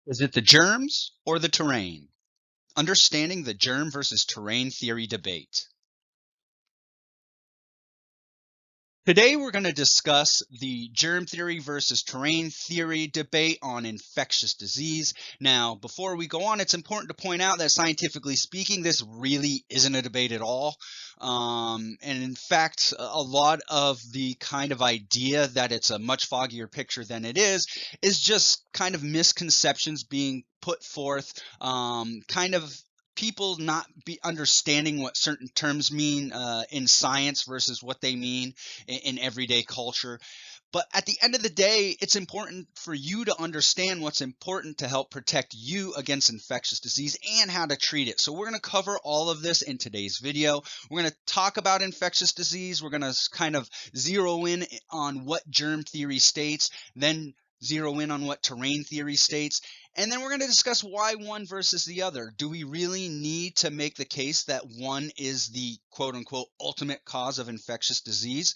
Is it the germs or the terrain? Understanding the germ versus terrain theory debate. Today, we're going to discuss the germ theory versus terrain theory debate on infectious disease. Now, before we go on, it's important to point out that scientifically speaking, this really isn't a debate at all. And in fact, a lot of the kind of idea that it's a much foggier picture than it is just kind of misconceptions being put forth, kind of people not be understanding what certain terms mean in science versus what they mean in everyday culture. But at the end of the day, it's important for you to understand what's important to help protect you against infectious disease and how to treat it. So we're going to cover all of this in today's video. We're going to talk about infectious disease. We're going to kind of zero in on what germ theory states, then zero in on what terrain theory states, and then we're going to discuss why one versus the other. Do we really need to make the case that one is the quote unquote ultimate cause of infectious disease?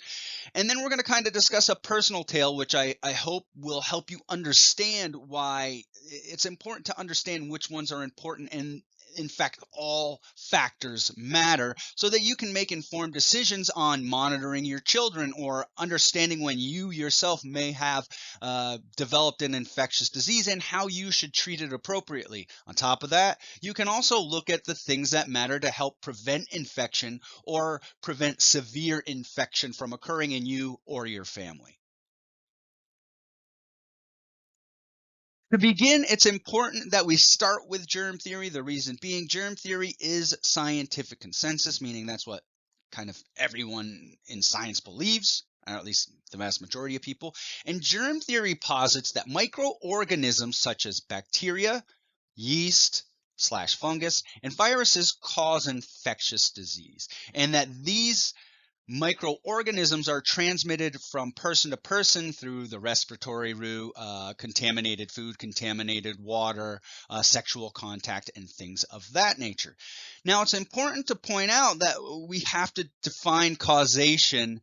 And then we're going to kind of discuss a personal tale, which I hope will help you understand why it's important to understand which ones are important, and in fact, all factors matter, so that you can make informed decisions on monitoring your children or understanding when you yourself may have developed an infectious disease and how you should treat it appropriately. On top of that, you can also look at the things that matter to help prevent infection or prevent severe infection from occurring in you or your family. To begin, it's important that we start with germ theory. The reason being, germ theory is scientific consensus, meaning that's what kind of everyone in science believes, or at least the vast majority of people. And germ theory posits that microorganisms such as bacteria, yeast, slash fungus, and viruses cause infectious disease, and that these microorganisms are transmitted from person to person through the respiratory route, contaminated food, contaminated water, sexual contact, and things of that nature. Now, it's important to point out that we have to define causation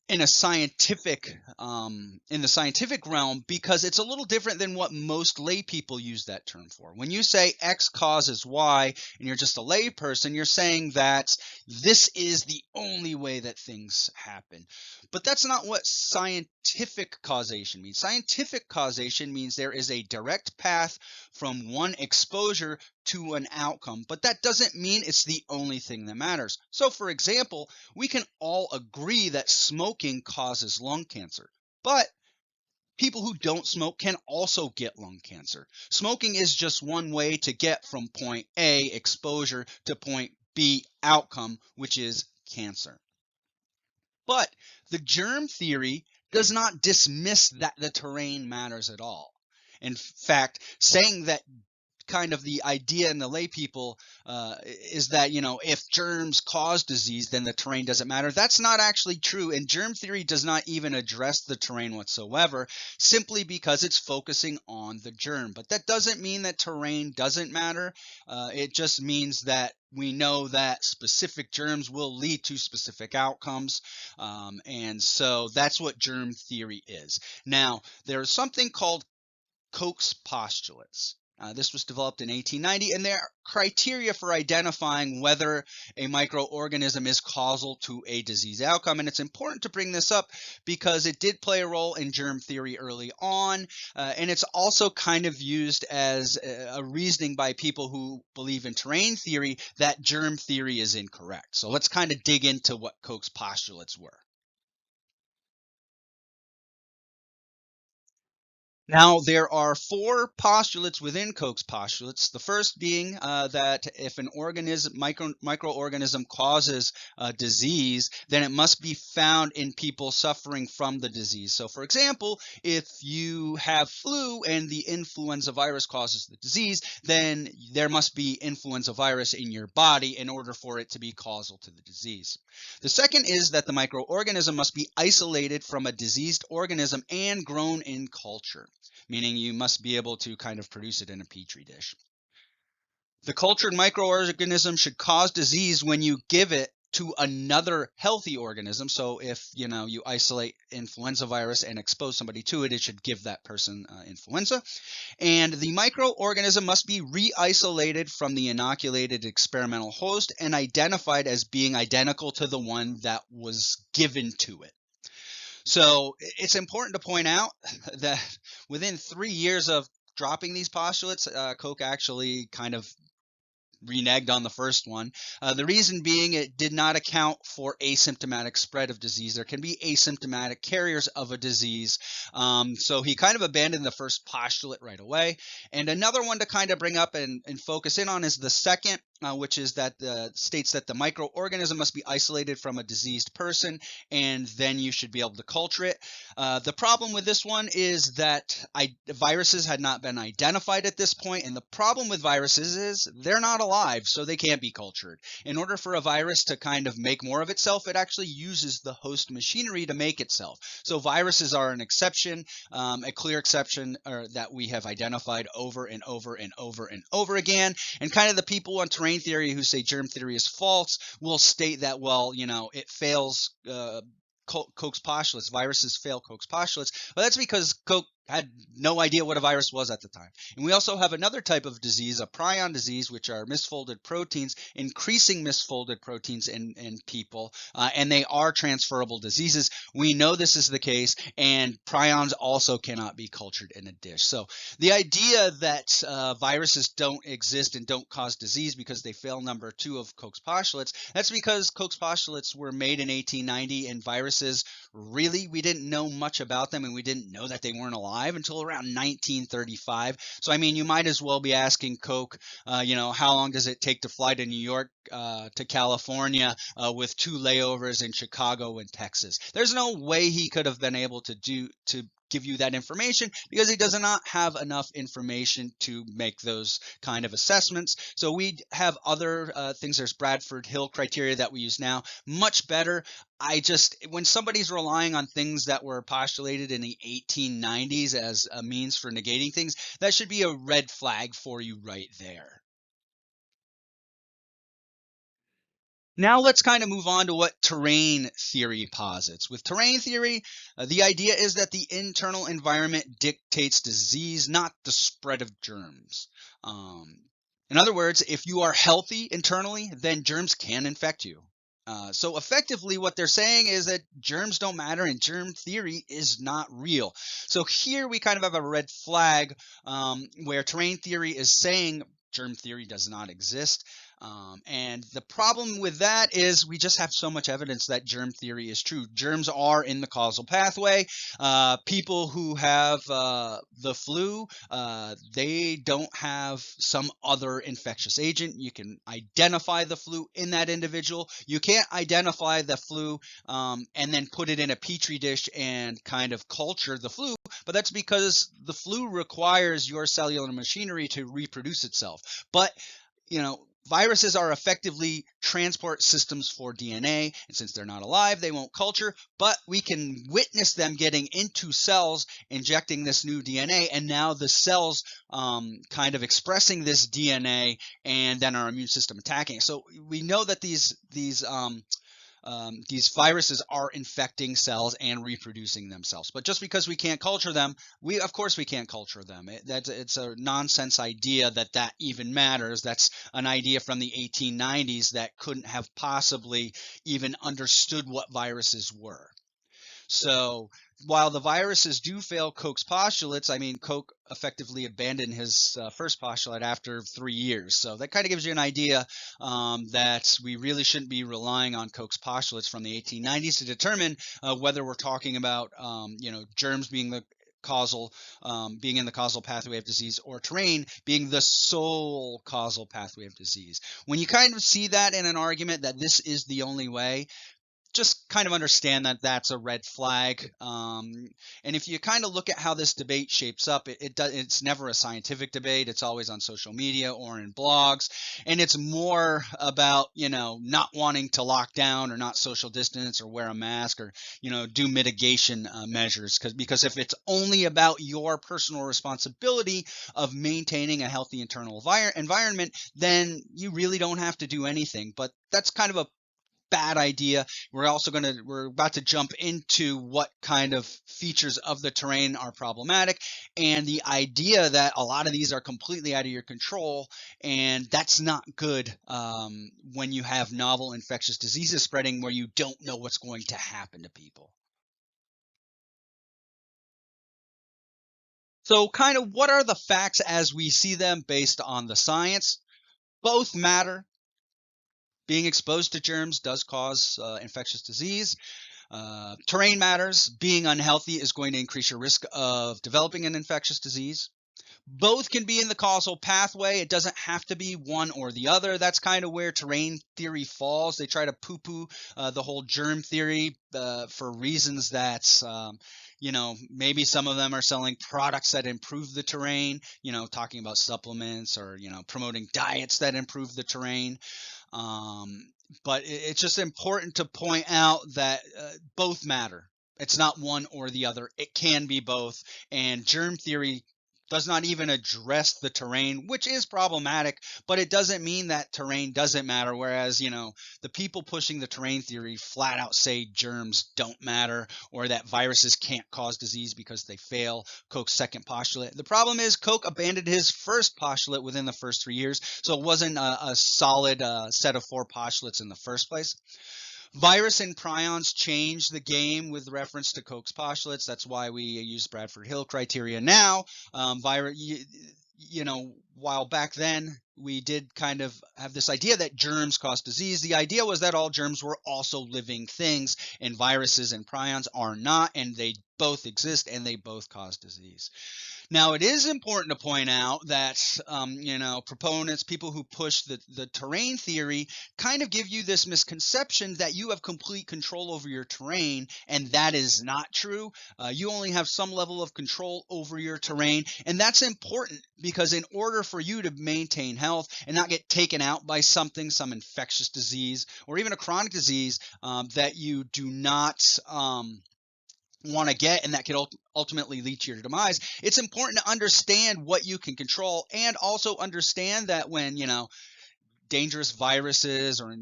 in a scientific in the scientific realm, because it's a little different than what most lay people use that term for. When you say X causes Y and you're just a lay person, you're saying that this is the only way that things happen. But that's not what scientific causation means. Scientific causation means there is a direct path from one exposure to an outcome, but that doesn't mean it's the only thing that matters. So, for example, we can all agree that smoking causes lung cancer, but people who don't smoke can also get lung cancer. Smoking is just one way to get from point A, exposure, to point B, outcome, which is cancer. But the germ theory does not dismiss that the terrain matters at all. In fact, saying that kind of the idea in the lay people is that, if germs cause disease, then the terrain doesn't matter. That's not actually true. And germ theory does not even address the terrain whatsoever, simply because it's focusing on the germ. But that doesn't mean that terrain doesn't matter. It just means that we know that specific germs will lead to specific outcomes. And so that's what germ theory is. Now, there's something called Koch's postulates. This was developed in 1890, and they're criteria for identifying whether a microorganism is causal to a disease outcome. And it's important to bring this up because it did play a role in germ theory early on, and it's also kind of used as a reasoning by people who believe in terrain theory that germ theory is incorrect. So let's kind of dig into what Koch's postulates were. Now, there are four postulates within Koch's postulates. The first being that if an microorganism causes a disease, then it must be found in people suffering from the disease. So, for example, if you have flu and the influenza virus causes the disease, then there must be influenza virus in your body in order for it to be causal to the disease. The second is that the microorganism must be isolated from a diseased organism and grown in culture, meaning you must be able to kind of produce it in a petri dish. The cultured microorganism should cause disease when you give it to another healthy organism. So if you isolate influenza virus and expose somebody to it, it should give that person influenza. And the microorganism must be re-isolated from the inoculated experimental host and identified as being identical to the one that was given to it. So it's important to point out that within 3 years of dropping these postulates, Koch actually kind of reneged on the first one. The reason being it did not account for asymptomatic spread of disease. There can be asymptomatic carriers of a disease. So he kind of abandoned the first postulate right away. And another one to kind of bring up and focus in on is the second, which is that states that the microorganism must be isolated from a diseased person, and then you should be able to culture it. The problem with this one is that viruses had not been identified at this point, and the problem with viruses is they're not alive, so they can't be cultured. In order for a virus to kind of make more of itself, it actually uses the host machinery to make itself. So viruses are an exception, a clear exception that we have identified over and over and over and over again. And kind of the people on terrain theory who say germ theory is false will state that, well, it fails Koch's postulates. Viruses fail Koch's postulates. But that's because Koch had no idea what a virus was at the time. And we also have another type of disease, a prion disease, which are misfolded proteins, increasing misfolded proteins in people, and they are transferable diseases. We know this is the case, and prions also cannot be cultured in a dish. So the idea that viruses don't exist and don't cause disease because they fail number 2 of Koch's postulates, that's because Koch's postulates were made in 1890, and viruses, really, we didn't know much about them, and we didn't know that they weren't alive until around 1935. So, I mean, you might as well be asking Koch, how long does it take to fly to New York to California with 2 layovers in Chicago and Texas? There's no way he could have been able to give you that information because he does not have enough information to make those kind of assessments. So we have other things. There's Bradford Hill criteria that we use now, much better. When somebody's relying on things that were postulated in the 1890s as a means for negating things, that should be a red flag for you right there. Now let's kind of move on to what terrain theory posits. With terrain theory, the idea is that the internal environment dictates disease, not the spread of germs. In other words, if you are healthy internally, then germs can infect you. So effectively what they're saying is that germs don't matter and germ theory is not real. So here we kind of have a red flag where terrain theory is saying germ theory does not exist. And the problem with that is we just have so much evidence that germ theory is true. Germs are in the causal pathway. People who have the flu, they don't have some other infectious agent. You can identify the flu in that individual. You can't identify the flu and then put it in a petri dish and kind of culture the flu, but that's because the flu requires your cellular machinery to reproduce itself. But viruses are effectively transport systems for DNA, and since they're not alive, they won't culture, but we can witness them getting into cells, injecting this new DNA, and now the cells kind of expressing this DNA, and then our immune system attacking it. So we know that these viruses are infecting cells and reproducing themselves. But just because we can't culture them, of course we can't culture them. It's a nonsense idea that even matters. That's an idea from the 1890s that couldn't have possibly even understood what viruses were. So while the viruses do fail Koch's postulates, I mean, Koch effectively abandoned his first postulate after 3 years. So that kind of gives you an idea that we really shouldn't be relying on Koch's postulates from the 1890s to determine whether we're talking about, germs being the being in the causal pathway of disease, or terrain being the sole causal pathway of disease. When you kind of see that in an argument that this is the only way, just kind of understand that that's a red flag. And if you kind of look at how this debate shapes up, it's never a scientific debate. It's always on social media or in blogs. And it's more about, not wanting to lock down or not social distance or wear a mask or, do mitigation measures. Because if it's only about your personal responsibility of maintaining a healthy internal environment, then you really don't have to do anything. But that's kind of a bad idea. We're about to jump into what kind of features of the terrain are problematic, and the idea that a lot of these are completely out of your control, and that's not good when you have novel infectious diseases spreading where you don't know what's going to happen to people. So, kind of what are the facts as we see them based on the science? Both matter. Being exposed to germs does cause infectious disease. Terrain matters. Being unhealthy is going to increase your risk of developing an infectious disease. Both can be in the causal pathway. It doesn't have to be one or the other. That's kind of where terrain theory falls. They try to poo-poo the whole germ theory for reasons that, maybe some of them are selling products that improve the terrain, talking about supplements or, promoting diets that improve the terrain. Um, but it's just important to point out that both matter. It's not one or the other. It can be both. And germ theory does not even address the terrain, which is problematic, but it doesn't mean that terrain doesn't matter. Whereas, the people pushing the terrain theory flat out say germs don't matter or that viruses can't cause disease because they fail. Koch's second postulate. The problem is Koch abandoned his first postulate within the first 3 years, so it wasn't a solid set of 4 postulates in the first place. Virus and prions changed the game with reference to Koch's postulates. That's why we use Bradford Hill criteria now. While back then we did kind of have this idea that germs cause disease, the idea was that all germs were also living things, and viruses and prions are not, and they both exist and they both cause disease. Now, it is important to point out that, proponents, people who push the terrain theory, kind of give you this misconception that you have complete control over your terrain, and that is not true. You only have some level of control over your terrain, and that's important because in order for you to maintain health and not get taken out by something, some infectious disease, or even a chronic disease that you do not want to get and that could ultimately lead to your demise, it's important to understand what you can control and also understand that when dangerous viruses or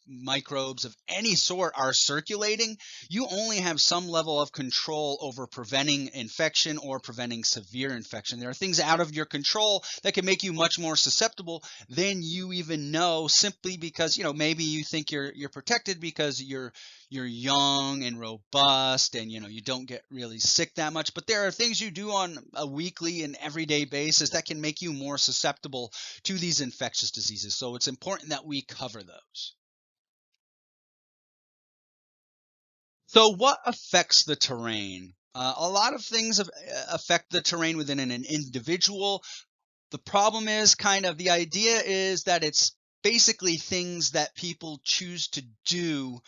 microbes of any sort are circulating, you only have some level of control over preventing infection or preventing severe infection. There are things out of your control that can make you much more susceptible than you even know, simply because maybe you think you're protected because you're young and robust and you don't get really sick that much, but there are things you do on a weekly and everyday basis that can make you more susceptible to these infectious diseases. So it's important that we cover those. So what affects the terrain? A lot of things affect the terrain within an individual. The problem is the idea is that it's basically things that people choose to do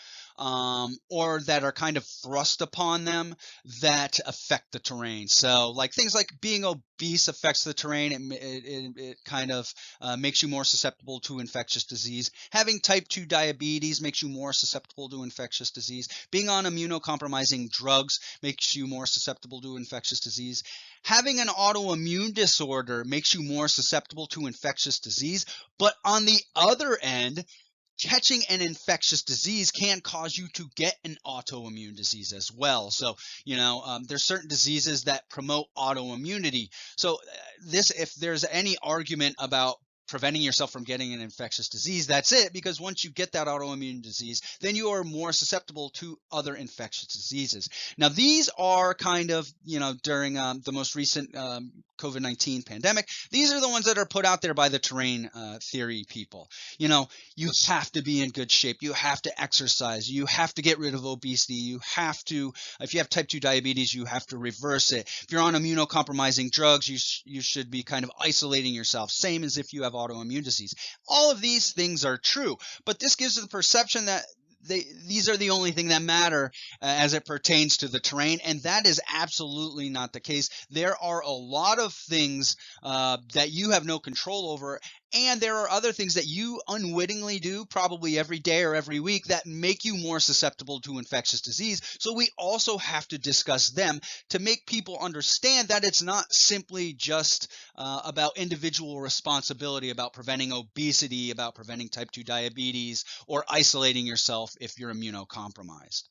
or that are kind of thrust upon them that affect the terrain. So like things like being obese affects the terrain. It kind of makes you more susceptible to infectious disease. Having type 2 diabetes makes you more susceptible to infectious disease. Being on immunocompromising drugs makes you more susceptible to infectious disease. Having an autoimmune disorder makes you more susceptible to infectious disease. But on the other end, catching an infectious disease can cause you to get an autoimmune disease as well. So, there's certain diseases that promote autoimmunity. So if there's any argument about preventing yourself from getting an infectious disease, that's it, because once you get that autoimmune disease, then you are more susceptible to other infectious diseases. Now, these are kind of, during the most recent COVID-19 pandemic, these are the ones that are put out there by the terrain theory people. You have to be in good shape. You have to exercise. You have to get rid of obesity. You have to, if you have type 2 diabetes, you have to reverse it. If you're on immunocompromising drugs, you should be kind of isolating yourself, same as if you have autoimmune disease. All of these things are true, but this gives the perception that these are the only thing that matter as it pertains to the terrain, and that is absolutely not the case. There are a lot of things that you have no control over, And there are other things that you unwittingly do probably every day or every week that make you more susceptible to infectious disease. So we also have to discuss them to make people understand that it's not simply just about individual responsibility, about preventing obesity, about preventing type 2 diabetes, or isolating yourself if you're immunocompromised.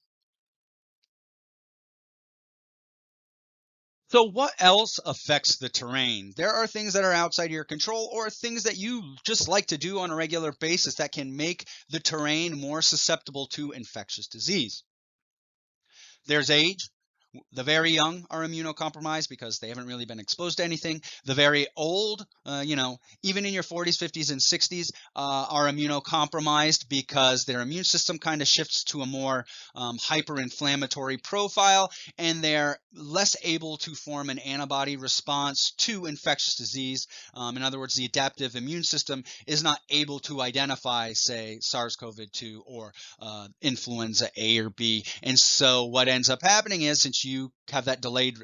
So what else affects the terrain? There are things that are outside your control or things that you just like to do on a regular basis that can make the terrain more susceptible to infectious disease. There's age. The very young are immunocompromised because they haven't really been exposed to anything. The very old, even in your 40s, 50s, and 60s, are immunocompromised because their immune system kind of shifts to a more hyper-inflammatory profile, and they're less able to form an antibody response to infectious disease. In other words, the adaptive immune system is not able to identify, say, SARS-CoV-2 or influenza A or B. And so what ends up happening is, since you have that delayed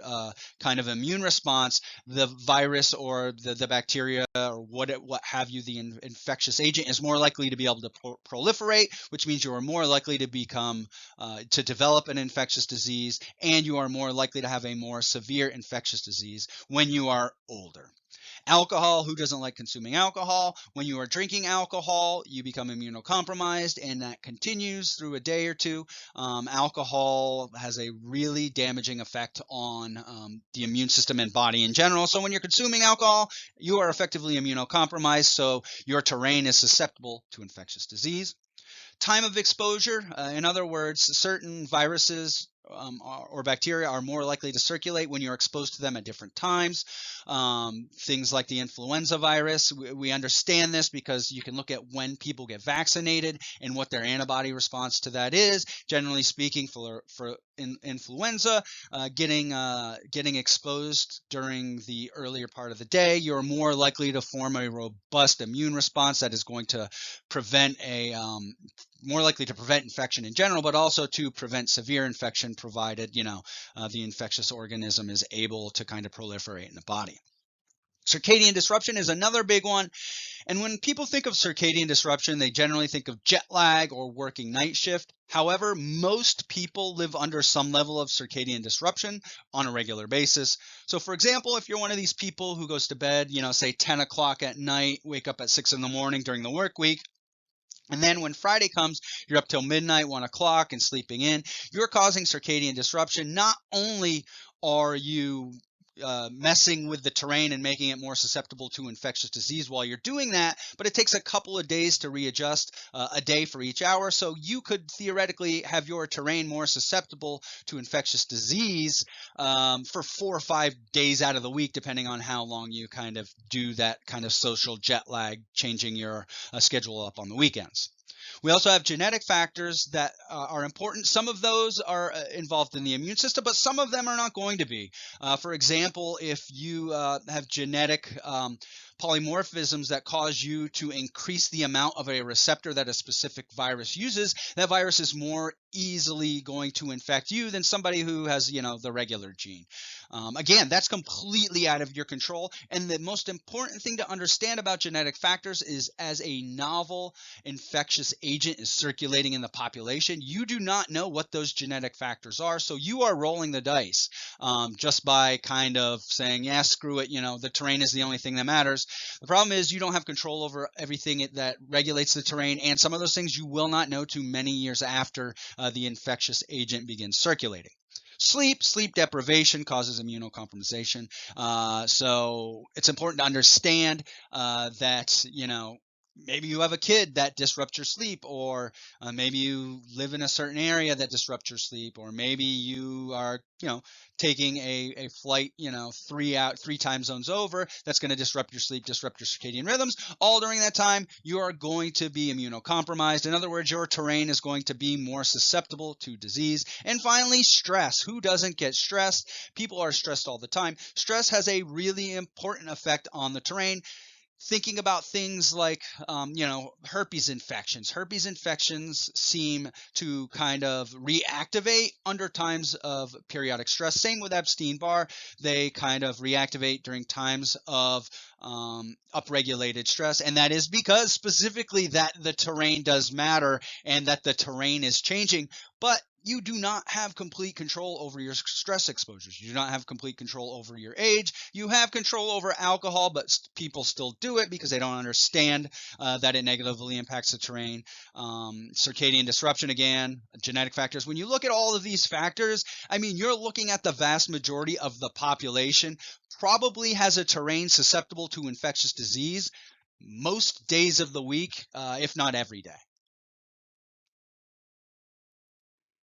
kind of immune response, the virus or the bacteria or what have you, the infectious agent is more likely to be able to proliferate, which means you are more likely to become to develop an infectious disease, and you are more likely to have a more severe infectious disease when you are older. Alcohol, who doesn't like consuming alcohol? When you are drinking alcohol, you become immunocompromised, and that continues through a day or two. Alcohol has a really damaging effect on the immune system and body in general. So when you're consuming alcohol, you are effectively immunocompromised, so your terrain is susceptible to infectious disease. Time of exposure, in other words, certain viruses or bacteria are more likely to circulate when you're exposed to them at different times. Things like the influenza virus, we understand this because you can look at when people get vaccinated and what their antibody response to that is. Generally speaking, for influenza, getting exposed during the earlier part of the day, you're more likely to form a robust immune response that is going to prevent more likely to prevent infection in general, but also to prevent severe infection, provided the infectious organism is able to kind of proliferate in the body. Circadian disruption is another big one. And when people think of circadian disruption, they generally think of jet lag or working night shift. However, most people live under some level of circadian disruption on a regular basis. So for example, if you're one of these people who goes to bed, say 10 o'clock at night, wake up at 6 in the morning during the work week, and then when Friday comes, you're up till midnight, 1 o'clock, and sleeping in, you're causing circadian disruption. Not only are you messing with the terrain and making it more susceptible to infectious disease while you're doing that, but it takes a couple of days to readjust, a day for each hour. So you could theoretically have your terrain more susceptible to infectious disease for 4 or 5 days out of the week, depending on how long you kind of do that kind of social jet lag, changing your schedule up on the weekends. We also have genetic factors that are important. Some of those are involved in the immune system, but some of them are not going to be. For example, if you have genetic polymorphisms that cause you to increase the amount of a receptor that a specific virus uses, that virus is more easily going to infect you than somebody who has, the regular gene. Again, that's completely out of your control. And the most important thing to understand about genetic factors is, as a novel infectious agent is circulating in the population, you do not know what those genetic factors are. So you are rolling the dice just by kind of saying, yeah, screw it. The terrain is the only thing that matters. The problem is you don't have control over everything that regulates the terrain. And some of those things you will not know too many years after the infectious agent begins circulating. Sleep deprivation causes immunocompromisation. So it's important to understand that, maybe you have a kid that disrupts your sleep, or maybe you live in a certain area that disrupts your sleep, or maybe you are, taking a flight, 3 time zones over, that's going to disrupt your sleep, disrupt your circadian rhythms. All during that time, you are going to be immunocompromised. In other words, your terrain is going to be more susceptible to disease. And finally, stress. Who doesn't get stressed? People are stressed all the time. Stress has a really important effect on the terrain. thinking about things like, herpes infections. Herpes infections seem to kind of reactivate under times of periodic stress. Same with Epstein-Barr. They kind of reactivate during times of upregulated stress. And that is because specifically that the terrain does matter and that the terrain is changing. But you do not have complete control over your stress exposures. You do not have complete control over your age. You have control over alcohol, but people still do it because they don't understand that it negatively impacts the terrain. Circadian disruption, again, genetic factors. When you look at all of these factors, I mean, you're looking at the vast majority of the population probably has a terrain susceptible to infectious disease most days of the week, if not every day.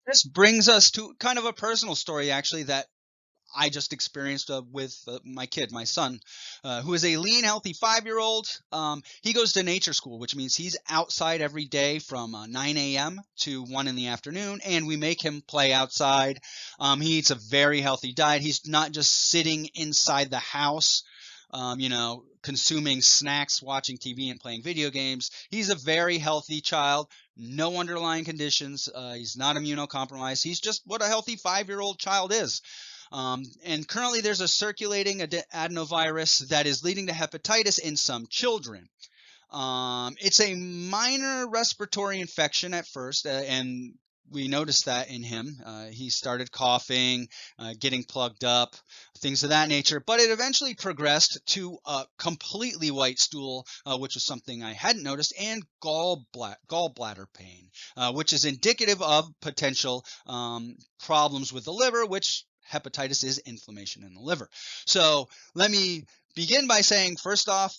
This brings us to kind of a personal story, actually, that I just experienced with my kid, my son, who is a lean, healthy 5-year-old. He goes to nature school, which means he's outside every day from 9 a.m. to 1 in the afternoon, and we make him play outside. He eats a very healthy diet. He's not just sitting inside the house, consuming snacks, watching TV, and playing video games. He's a very healthy child. No underlying conditions. He's not immunocompromised. He's just what a healthy 5-year-old child is. And currently there's a circulating adenovirus that is leading to hepatitis in some children. It's a minor respiratory infection at first, and we noticed that in him. He started coughing, getting plugged up, things of that nature. But it eventually progressed to a completely white stool, which was something I hadn't noticed, and gallbladder pain, which is indicative of potential problems with the liver, which hepatitis is inflammation in the liver. So let me begin by saying, first off,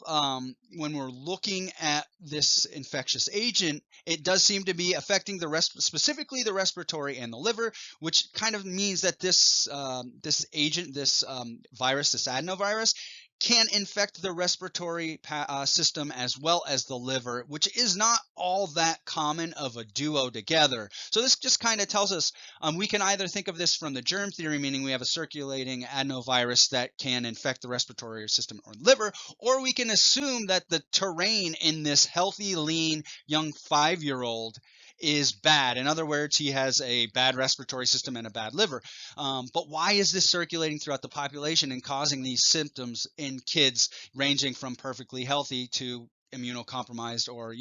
when we're looking at this infectious agent, it does seem to be affecting specifically the respiratory and the liver, which kind of means that this agent, this virus, this adenovirus, can infect the respiratory system as well as the liver, which is not all that common of a duo together. So this just kind of tells us we can either think of this from the germ theory, meaning we have a circulating adenovirus that can infect the respiratory system or liver, or we can assume that the terrain in this healthy, lean, young 5-year-old is bad. In other words, he has a bad respiratory system and a bad liver. But why is this circulating throughout the population and causing these symptoms in kids ranging from perfectly healthy to immunocompromised, or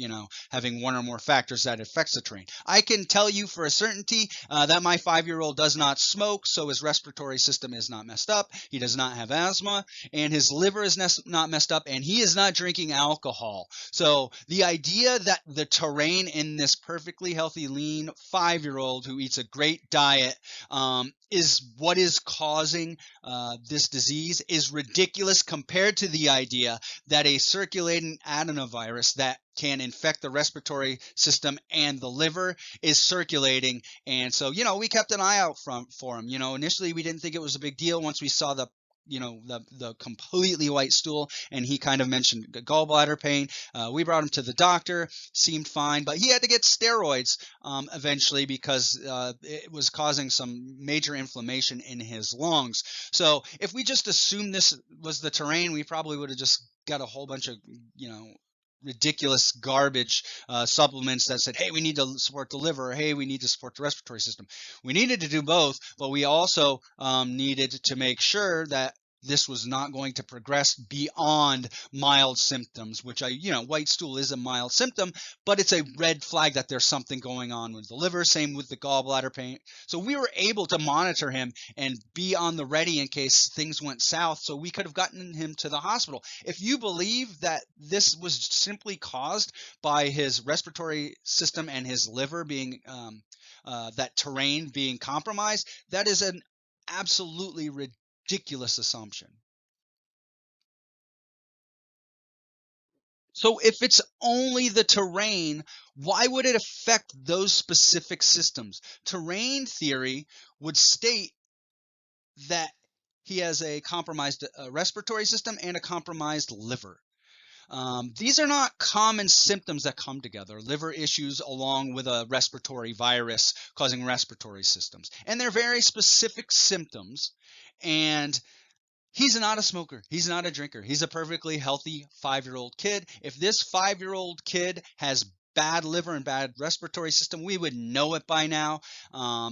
having one or more factors that affects the terrain? I can tell you for a certainty that my 5-year-old does not smoke, so his respiratory system is not messed up. He does not have asthma, and his liver is not messed up, and he is not drinking alcohol. So the idea that the terrain in this perfectly healthy, lean 5-year-old who eats a great diet is what is causing this disease is ridiculous compared to the idea that a circulating adenovirus that can infect the respiratory system and the liver is circulating. And so, we kept an eye out for him. Initially we didn't think it was a big deal once we saw the completely white stool, and he kind of mentioned gallbladder pain. We brought him to the doctor, seemed fine, but he had to get steroids eventually because it was causing some major inflammation in his lungs. So if we just assumed this was the terrain, we probably would have just got a whole bunch of ridiculous garbage supplements that said, hey, we need to support the liver, or, hey, we need to support the respiratory system. We needed to do both, but we also needed to make sure that this was not going to progress beyond mild symptoms, which white stool is a mild symptom, but it's a red flag that there's something going on with the liver. Same with the gallbladder pain. So we were able to monitor him and be on the ready in case things went south, so we could have gotten him to the hospital. If you believe that this was simply caused by his respiratory system and his liver being that terrain being compromised, that is an absolutely ridiculous assumption. So if it's only the terrain, why would it affect those specific systems? Terrain theory would state that he has a compromised respiratory system and a compromised liver. These are not common symptoms that come together, liver issues along with a respiratory virus causing respiratory systems. And they're very specific symptoms. And He's not a smoker. He's not a drinker. He's a perfectly healthy 5-year-old kid. If this 5-year-old kid has bad liver and bad respiratory system, we would know it by now.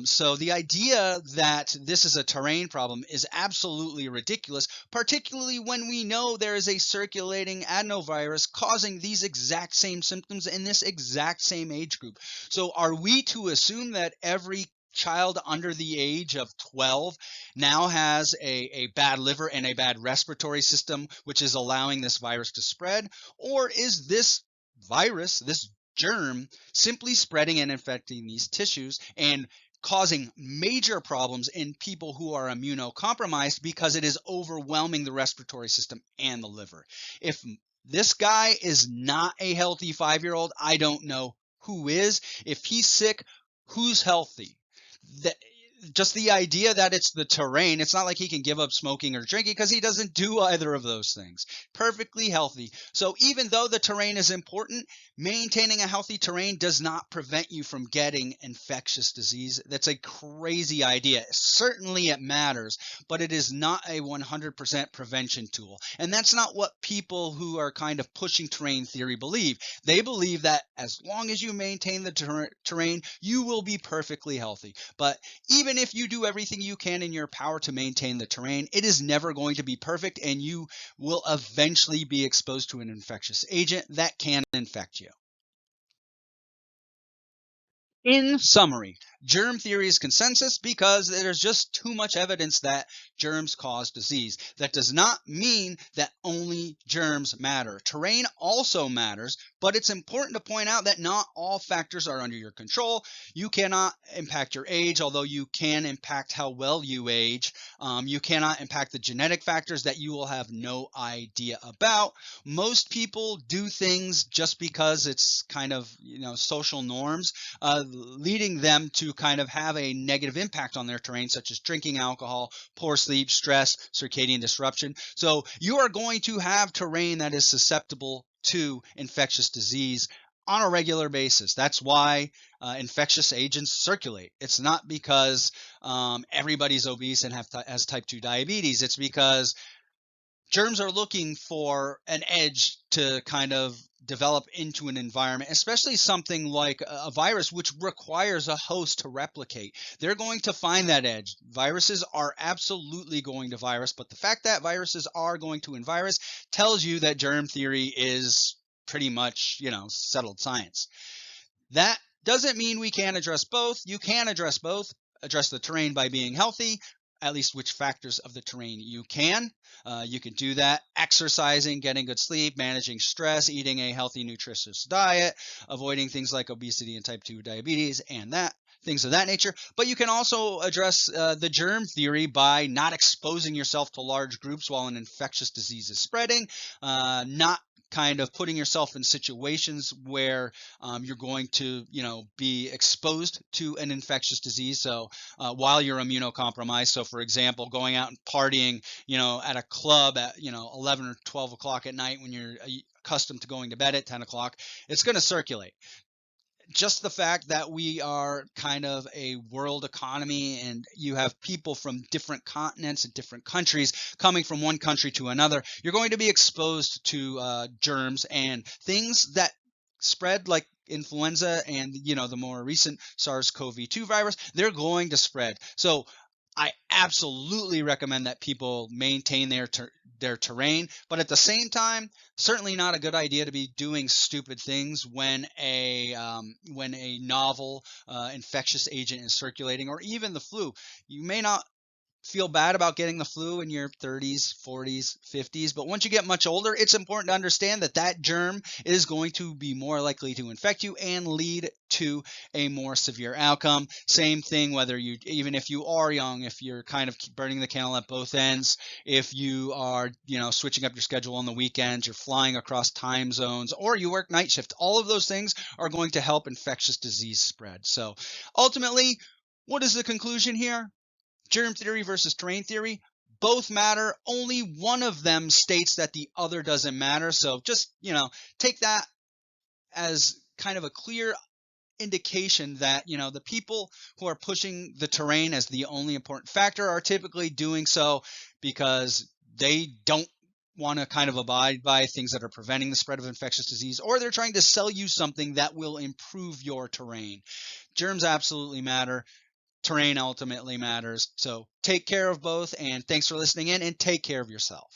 So the idea that this is a terrain problem is absolutely ridiculous, particularly when we know there is a circulating adenovirus causing these exact same symptoms in this exact same age group. So are we to assume that every child under the age of 12 now has a bad liver and a bad respiratory system, which is allowing this virus to spread? Or is this virus, this germ, simply spreading and infecting these tissues and causing major problems in people who are immunocompromised because it is overwhelming the respiratory system and the liver? If this guy is not a healthy 5-year-old, I don't know who is. If he's sick, who's healthy? That just the idea that it's the terrain, it's not like he can give up smoking or drinking because he doesn't do either of those things. Perfectly healthy. So even though the terrain is important, maintaining a healthy terrain does not prevent you from getting infectious disease. That's a crazy idea. Certainly it matters, but it is not a 100% prevention tool. And that's not what people who are kind of pushing terrain theory believe. They believe that as long as you maintain the terrain, you will be perfectly healthy. But even if you do everything you can in your power to maintain the terrain, it is never going to be perfect, and you will eventually be exposed to an infectious agent that can infect you. In summary, germ theory is consensus because there's just too much evidence that germs cause disease. That does not mean that only germs matter. Terrain also matters, but it's important to point out that not all factors are under your control. You cannot impact your age, although you can impact how well you age. You cannot impact the genetic factors that you will have no idea about. Most people do things just because it's kind of, social norms, leading them to kind of have a negative impact on their terrain, such as drinking alcohol, poor sleep, stress, circadian disruption. So you are going to have terrain that is susceptible to infectious disease on a regular basis. That's why infectious agents circulate. It's not because everybody's obese and has type 2 diabetes. It's because germs are looking for an edge to kind of develop into an environment, especially something like a virus, which requires a host to replicate. They're going to find that edge. Viruses are absolutely going to virus, but the fact that viruses are going to virus tells you that germ theory is pretty much, settled science. That doesn't mean we can't address both. You can address both. Address the terrain by being healthy, at least which factors of the terrain you can. You can do that exercising, getting good sleep, managing stress, eating a healthy, nutritious diet, avoiding things like obesity and type 2 diabetes and things of that nature. But you can also address the germ theory by not exposing yourself to large groups while an infectious disease is spreading, not kind of putting yourself in situations where you're going to, be exposed to an infectious disease. So while you're immunocompromised, so for example, going out and partying, at a club at, 11 or 12 o'clock at night when you're accustomed to going to bed at 10 o'clock, it's going to circulate. Just the fact that we are kind of a world economy and you have people from different continents and different countries coming from one country to another, you're going to be exposed to germs and things that spread like influenza and, the more recent SARS-CoV-2 virus. They're going to spread. So I absolutely recommend that people maintain their terrain, but at the same time, certainly not a good idea to be doing stupid things when a novel infectious agent is circulating, or even the flu. You may not feel bad about getting the flu in your 30s, 40s, 50s. But once you get much older, it's important to understand that that germ is going to be more likely to infect you and lead to a more severe outcome. Same thing even if you are young, if you're kind of burning the candle at both ends, if you are, switching up your schedule on the weekends, you're flying across time zones, or you work night shift, all of those things are going to help infectious disease spread. So ultimately, what is the conclusion here? Germ theory versus terrain theory, both matter. Only one of them states that the other doesn't matter. So just, take that as kind of a clear indication that, the people who are pushing the terrain as the only important factor are typically doing so because they don't want to kind of abide by things that are preventing the spread of infectious disease, or they're trying to sell you something that will improve your terrain. Germs absolutely matter. Terrain ultimately matters. So take care of both, and thanks for listening in, and take care of yourself.